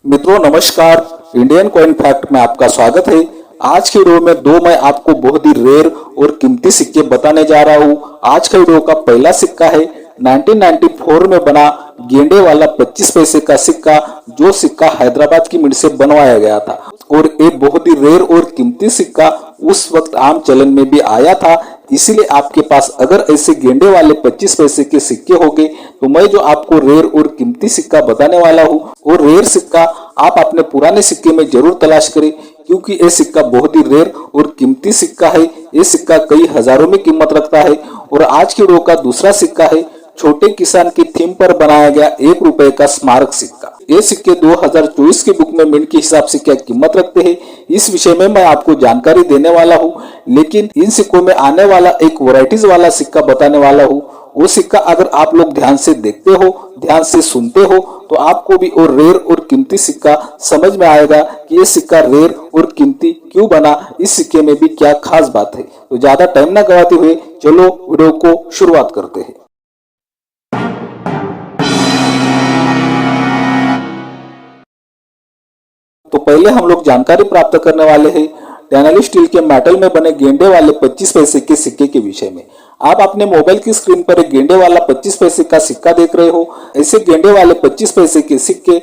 मित्रों नमस्कार, Indian coin fact में आपका स्वागत है। आज की वीडियो में मैं आपको बहुत ही रेयर और कीमती सिक्के बताने जा रहा हूँ। आज का वीडियो का पहला सिक्का है 1994 में बना गेंडे वाला 25 पैसे का सिक्का, जो सिक्का हैदराबाद की मिंट से बनवाया गया था। और एक बहुत ही रेयर और कीमती सिक्का उस वक्त आम चलन में भी आया था, इसीलिए आपके पास अगर ऐसे गेंडे वाले 25 पैसे के सिक्के होंगे तो मैं जो आपको रेयर और कीमती सिक्का बताने वाला हूँ वो रेयर सिक्का आप अपने पुराने सिक्के में जरूर तलाश करें, क्योंकि ये सिक्का बहुत ही रेयर और कीमती सिक्का है। ये सिक्का कई हजारों में कीमत रखता है। और आज की वीडियो का दूसरा सिक्का है छोटे किसान की थीम पर बनाया गया 1 रुपए का स्मारक सिक्का। ये सिक्के 2024 के बुक में मिंट के हिसाब से क्या कीमत रखते हैं, इस विषय में मैं आपको जानकारी देने वाला हूँ। लेकिन इन सिक्कों में आने वाला एक वैरायटीज वाला सिक्का बताने वाला हूँ। वो सिक्का अगर आप लोग ध्यान से देखते हो, ध्यान से सुनते हो, तो आपको भी और रेयर और कीमती सिक्का समझ में आएगा कि ये सिक्का रेयर और कीमती क्यों बना, इस सिक्के में भी क्या खास बात है। तो ज्यादा टाइम ना गवाते हुए चलो वीडियो को शुरुआत करते हैं। तो पहले हम लोग जानकारी प्राप्त करने वाले हैं टैनली स्टील के मेटल में बने गेंडे वाले 25 पैसे के सिक्के के विषय में। आप अपने मोबाइल की स्क्रीन पर एक गेंडे वाला 25 पैसे का सिक्का देख रहे हो। ऐसे गेंडे वाले 25 पैसे के सिक्के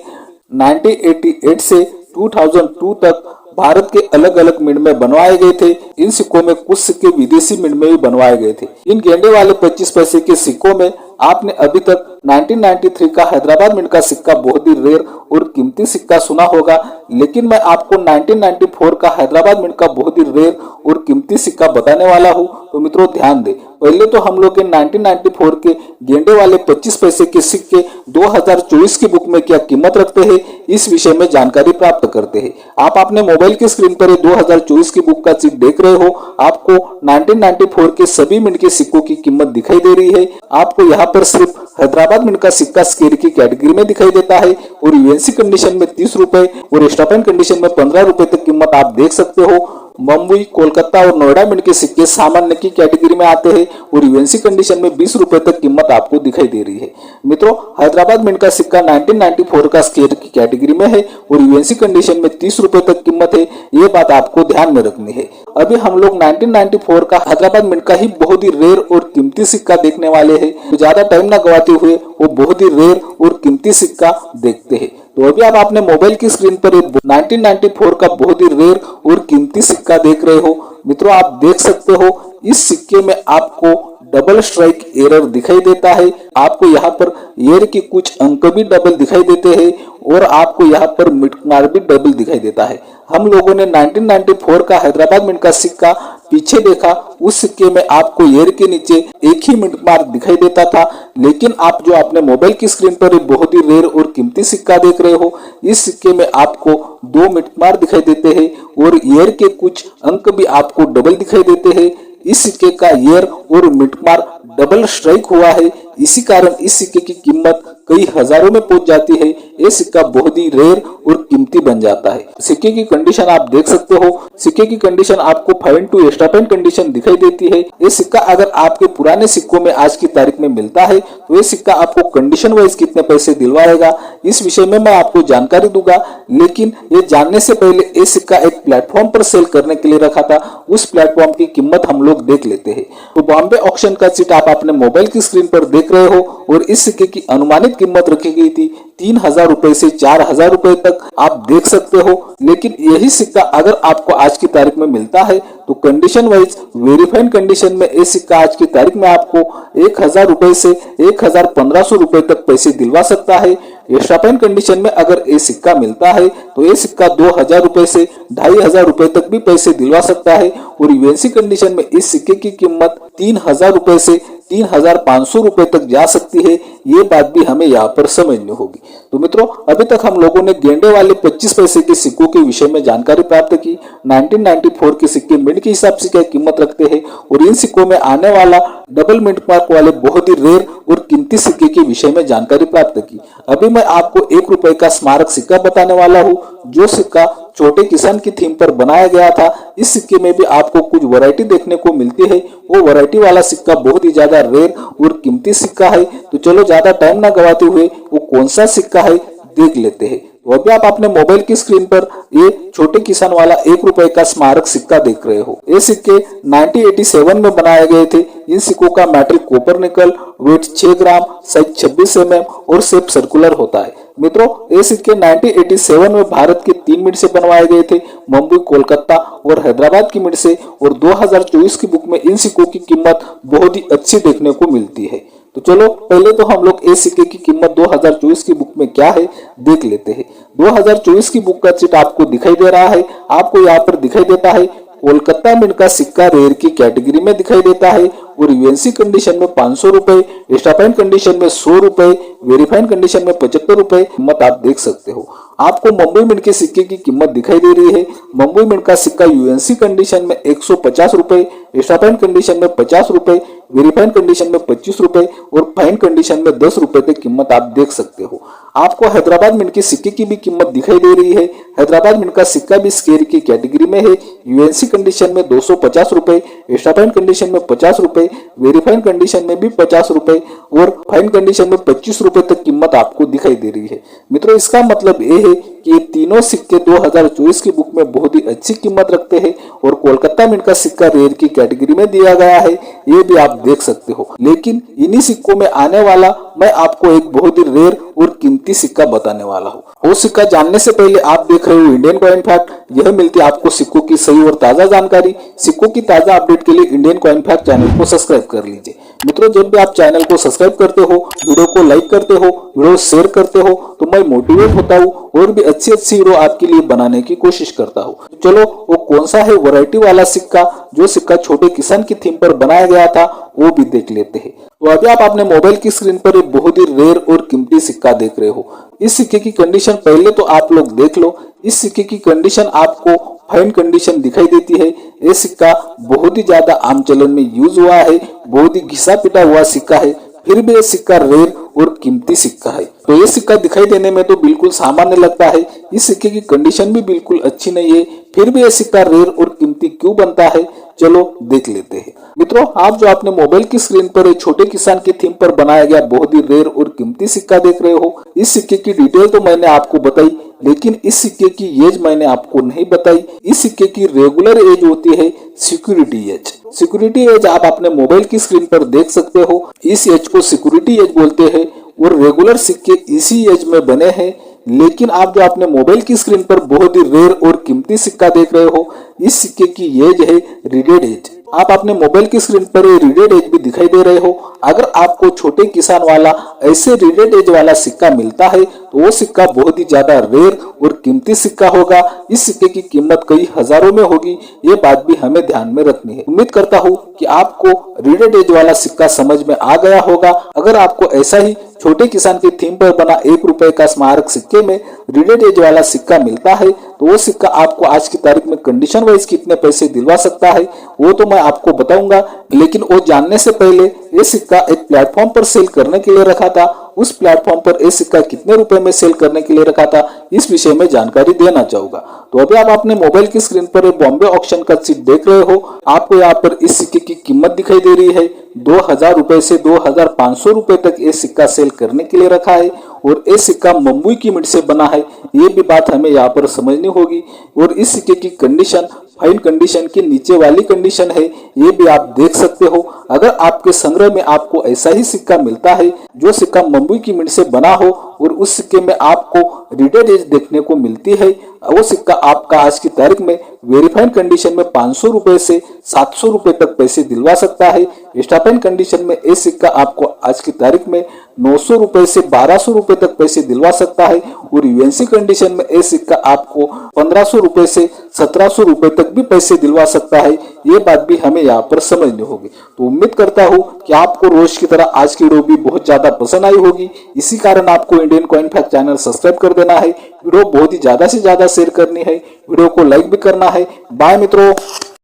1988 से 2002 तक भारत के अलग अलग मिंट में बनवाए गए थे। इन सिक्कों में कुछ सिक्के विदेशी मिंट में भी बनवाए गए थे। इन गेंडे वाले 25 पैसे के सिक्कों में आपने अभी तक 1993 का हैदराबाद मिंट का सिक्का बहुत ही रेयर और कीमती सिक्का सुना होगा, लेकिन मैं आपको 1994 का हैदराबाद मिंट का बहुत ही रेयर और कीमती सिक्का बताने वाला हूँ। तो मित्रों ध्यान दें, पहले तो हम लोग 1994 के गेंडे वाले 25 पैसे के सिक्के 2024 की बुक में क्या कीमत रखते हैं, इस विषय में जानकारी प्राप्त करते हैं। आप अपने मोबाइल की स्क्रीन पर 2024 की बुक का सीट देख रहे हो। आपको 1994 के सभी मिंट के सिक्कों की कीमत दिखाई दे रही है। आपको यहाँ पर सिर्फ हैदराबाद मिंट का सिक्का स्केल की कैटेगरी में दिखाई देता है और यूएनसी कंडीशन में 30 रुपए और स्टॉप एंड कंडीशन में 15 रुपए तक कीमत आप देख सकते हो। मुंबई, कोलकाता और नोएडा मिंट के सिक्के सामान्य की कैटेगरी में आते हैं और यूएनसी कंडीशन में 20 रुपए तक कीमत आपको दिखाई दे रही है। मित्रों, हैदराबाद मिंट का सिक्का 1994 का स्केल की कैटेगरी में है और यूएनसी कंडीशन में 30 रुपए तक कीमत है। ये बात आपको ध्यान में रखनी है। अभी हम लोग 1994 का हैदराबाद मिंट का ही बहुत ही रेयर और कीमती सिक्का देखने वाले हैं। तो ज्यादा टाइम ना गवाते हुए वो बहुत ही रेयर और कीमती सिक्का देखते हैं। तो अभी आप अपने मोबाइल की स्क्रीन पर 1994 का बहुत ही रेयर और कीमती सिक्का देख रहे हो। मित्रों, आप देख सकते हो इस सिक्के में आपको डबल स्ट्राइक एरर दिखाई देता है। आपको यहाँ पर एयर के कुछ अंक भी डबल दिखाई देते हैं और आपको यहाँ पर मिड मार्क भी डबल दिखाई देता है। हम लोगों ने 1994 का हैदराबाद मिंट का सिक्का पीछे देखा, उस सिक्के में आपको एयर के नीचे एक ही मिंट मार्क दिखाई देता था। लेकिन आप जो अपने मोबाइल की स्क्रीन पर एक बहुत ही रेयर और कीमती सिक्का देख रहे हो, इस सिक्के में आपको 2 मिंट मार्क दिखाई देते हैं और एयर के कुछ अंक भी आपको डबल दिखाई देते हैं। इस सिक्के का ईयर और मिड मार्क डबल स्ट्राइक हुआ है, इसी कारण इस सिक्के की कीमत कई हजारों में पहुंच जाती है। ये सिक्का बहुत ही रेयर और कीमती बन जाता है। सिक्के की कंडीशन आप देख सकते हो। सिक्के की कंडीशन आपको 5 स्टॉप एंड कंडीशन दिखाई देती है। ये सिक्का अगर आपके पुराने सिक्कों में आज की तारीख में मिलता है तो ये सिक्का आपको कंडीशन वाइज कितने पैसे दिलवाएगा, इस विषय में मैं आपको जानकारी दूंगा। लेकिन ये जानने से पहले ये सिक्का एक प्लेटफॉर्म पर सेल करने के लिए रखा था, उस प्लेटफॉर्म की कीमत हम लोग देख लेते हैं। तो बॉम्बे ऑक्शन का सीट आप अपने मोबाइल की स्क्रीन पर देख रहे हो और इस सिक्के की अनुमानित कीमत रखी गई थी 3000 रुपए से 4000 रुपए तक, आप देख सकते हो। लेकिन यही सिक्का अगर आपको आज की तारीख में मिलता है तो कंडीशन वाइज वेरीफाइड कंडीशन में ये सिक्का आज की तारीख में आपको 1000 रुपए से 1500 रुपए तक पैसे दिलवा सकता है। स्टॉप एंड कंडीशन में अगर ये सिक्का मिलता है तो ये सिक्का 2000 रुपए से 2500 रुपए तक भी पैसे दिलवा सकता है और यूएनसी कंडीशन में इस सिक्के की कीमत 3000 रुपए से 3500 रुपए तक जा सकती है। ये बात भी हमें यहाँ पर समझनी होगी। तो मित्रों, अभी तक हम लोगों ने गेंडे वाले 25 पैसे के सिक्कों के विषय में जानकारी प्राप्त की। 1994 के सिक्के मिंट के हिसाब से क्या कीमत रखते हैं और इन सिक्कों में आने वाला डबल मिंट मार्क वाले बहुत ही रेयर और कीमती सिक्के के विषय में जानकारी प्राप्त की। अभी मैं आपको 1 रुपए का स्मारक सिक्का बताने वाला हूँ, जो सिक्का छोटे किसान की थीम पर बनाया गया था। इस सिक्के में भी आपको कुछ वैरायटी देखने को मिलती है। वो वैरायटी वाला सिक्का बहुत ही ज्यादा रेयर और कीमती सिक्का है। तो चलो ज्यादा टाइम ना गवाते हुए वो कौन सा सिक्का है देख लेते हैं। तो अभी आप अपने मोबाइल की स्क्रीन पर ये छोटे किसान वाला 1 रुपए का स्मारक सिक्का देख रहे हो। ये सिक्के 1987 में बनाए गए थे। इन सिक्कों का मेटल कॉपर निकल, वेट 6 ग्राम, साइज 26 mm और शेप सर्कुलर होता है। मित्रों, ये सिक्के 1987 में भारत के 3 मिनट से बनवाए गए थे, मुंबई, कोलकाता और हैदराबाद की मिनट से। और 2024 की बुक में इन सिक्कों की कीमत बहुत ही अच्छी देखने को मिलती है। तो चलो पहले तो हम लोग इस सिक्के की कीमत 2024 की बुक में क्या है देख लेते हैं। 2024 की बुक का चिट आपको दिखाई दे रहा है। आपको यहाँ पर दिखाई देता है कोलकाता मिंट का सिक्का रेयर की कैटेगरी में दिखाई देता है और यूएनसी कंडीशन में 500 रुपए, स्टापाइन कंडीशन में 100 रुपए, वेरीफाइड कंडीशन में 75 रुपए कीमत आप देख सकते हो। आपको मुंबई मिंट के सिक्के की कीमत दिखाई दे रही है। मुंबई मिंट का सिक्का यूएनसी कंडीशन में 150 रुपए, स्टापाइन कंडीशन में 50 रुपए, वेरीफाइड कंडीशन में 25 रुपए और फाइन कंडीशन में 10 रुपए तक कीमत आप देख सकते हो। आपको हैदराबाद मिंट के सिक्के की भी कीमत दिखाई दे रही है। हैदराबाद मिंट का सिक्का भी स्केयर की कैटेगरी में है। यूएनसी कंडीशन में 250 रुपए, स्टापाइन कंडीशन में 50 रुपए, वेरीफाइड कंडीशन में भी 50 रुपए और फाइन कंडीशन में 25 रुपए तक कीमत आपको दिखाई दे रही है। मित्रों, इसका मतलब ये है कि ये तीनों सिक्के 2024 की बुक में बहुत ही अच्छी कीमत रखते हैं और कोलकाता मिंट का सिक्का रेयर की कैटेगरी में दिया गया है, ये भी आप देख सकते हो। लेकिन इन्हीं सिक्कों में आने वाला मैं आपको एक बहुत ही रेयर और कीमती सिक्का बताने वाला हूँ। वो सिक्का जानने से पहले आप देख रहे हो इंडियन कॉइन फैक्ट। यह मिलती है आपको सिक्कों की सही और ताजा जानकारी। सिक्कों की ताजा अपडेट के लिए इंडियन कॉइन फैक्ट चैनल को सब्सक्राइब कर लीजिए। मित्रों, जब भी आप चैनल को सब्सक्राइब करते हो, वीडियो को लाइक करते हो, वीडियो शेयर करते हो, तो मैं मोटिवेट होता हूँ और भी अच्छी वीडियो आपके लिए बनाने की कोशिश करता हूँ। चलो, वो कौन सा है वैरायटी वाला सिक्का, जो सिक्का छोटे किसान की थीम पर बनाया गया था, वो भी देख लेते हैं। तो अभी आप अपने मोबाइल की स्क्रीन पर एक बहुत ही रेयर और कीमती सिक्का देख रहे हो। इस सिक्के की कंडीशन पहले तो आप लोग देख लो। इस सिक्के की कंडीशन आपको फाइन कंडीशन दिखाई देती है। ये सिक्का बहुत ही ज्यादा आम चलन में यूज हुआ है, बहुत ही घिसा पिटा हुआ सिक्का है, फिर भी ये सिक्का रेयर और कीमती सिक्का है। तो ये सिक्का दिखाई देने में तो बिल्कुल सामान्य लगता है। इस सिक्के की कंडीशन भी बिल्कुल अच्छी नहीं है, फिर भी ये सिक्का रेयर और कीमती क्यों बनता है, चलो देख लेते हैं। मित्रों, आप जो अपने मोबाइल की स्क्रीन पर एक छोटे किसान की थीम पर बनाया गया बहुत ही रेयर और कीमती सिक्का देख रहे हो। इस सिक्के की डिटेल तो मैंने आपको बताई, लेकिन इस सिक्के की एज मैंने आपको नहीं बताई। इस सिक्के की रेगुलर एज होती है सिक्योरिटी एज। सिक्योरिटी एज आप अपने मोबाइल की स्क्रीन पर देख सकते हो। इस एज को सिक्योरिटी एज बोलते हैं और रेगुलर सिक्के इसी एज में बने हैं। लेकिन आप जो अपने मोबाइल की स्क्रीन पर बहुत ही रेयर और कीमती सिक्का देख रहे हो, इस सिक्के की एज है रीडेड एज। आप अपने मोबाइल की स्क्रीन पर ये रीडेड एज भी दिखाई दे रहे हो। अगर आपको छोटे किसान वाला ऐसे रीडेड एज वाला सिक्का मिलता है तो वो सिक्का बहुत ही ज्यादा रेयर और कीमती सिक्का होगा। इस सिक्के की कीमत कई हजारों में होगी, ये बात भी हमें ध्यान में रखनी है। उम्मीद करता हूँ कि आपको रीडेड एज वाला सिक्का समझ में आ गया होगा। अगर आपको ऐसा ही छोटे किसान की थीम पर बना 1 रुपए का स्मारक सिक्के में रीडेड एज वाला सिक्का मिलता है तो वो सिक्का आपको आज की तारीख में कंडीशन वाइज कितने पैसे दिलवा सकता है वो तो मैं आपको बताऊंगा। लेकिन वो जानने से पहले ये सिक्का एक प्लेटफॉर्म पर सेल करने के लिए रखा था, उस प्लेटफॉर्म पर ये सिक्का कितने रुपए में सेल करने के लिए रखा था, इस विषय में जानकारी देना चाहूंगा। तो अभी आप अपने मोबाइल की स्क्रीन पर बॉम्बे ऑक्शन का सीट देख रहे हो। आपको यहाँ पर इस सिक्के की कीमत दिखाई दे रही है। 2000 रुपए से 2500 रुपए तक ये सिक्का सेल करने के लिए रखा है और ये सिक्का मुंबई की मिंट से बना है, ये भी बात हमें यहाँ पर समझनी होगी। और इस सिक्के की कंडीशन फाइन कंडीशन के नीचे वाली कंडीशन है, ये भी आप देख सकते हो। अगर आपके संग्रह में आपको ऐसा ही सिक्का मिलता है जो सिक्का मुंबई की मिंट से बना हो और उस सिक्के में आपको रीडेड एज देखने को मिलती है, वो सिक्का आपका आज की तारीख में वेरीफाइड कंडीशन में 500 रुपए से 700 रुपए तक पैसे दिलवा सकता है। स्टापाइन कंडीशन में ये सिक्का आपको आज की तारीख में 900 रुपए से 1200 रुपए तक पैसे दिलवा सकता है और यूएनसी कंडीशन में ये सिक्का आपको 1500 रुपए से 1700 रुपए तक भी पैसे दिलवा सकता है। ये बात भी हमें यहाँ पर समझनी होगी। तो उम्मीद करता हूँ कि आपको रोज की तरह आज की वीडियो भी बहुत ज्यादा पसंद आई होगी। इसी कारण आपको Indian coin fact channel subscribe कर देना है, वीडियो बहुत ही ज्यादा से ज्यादा शेयर करनी है, वीडियो को लाइक भी करना है। बाय मित्रों।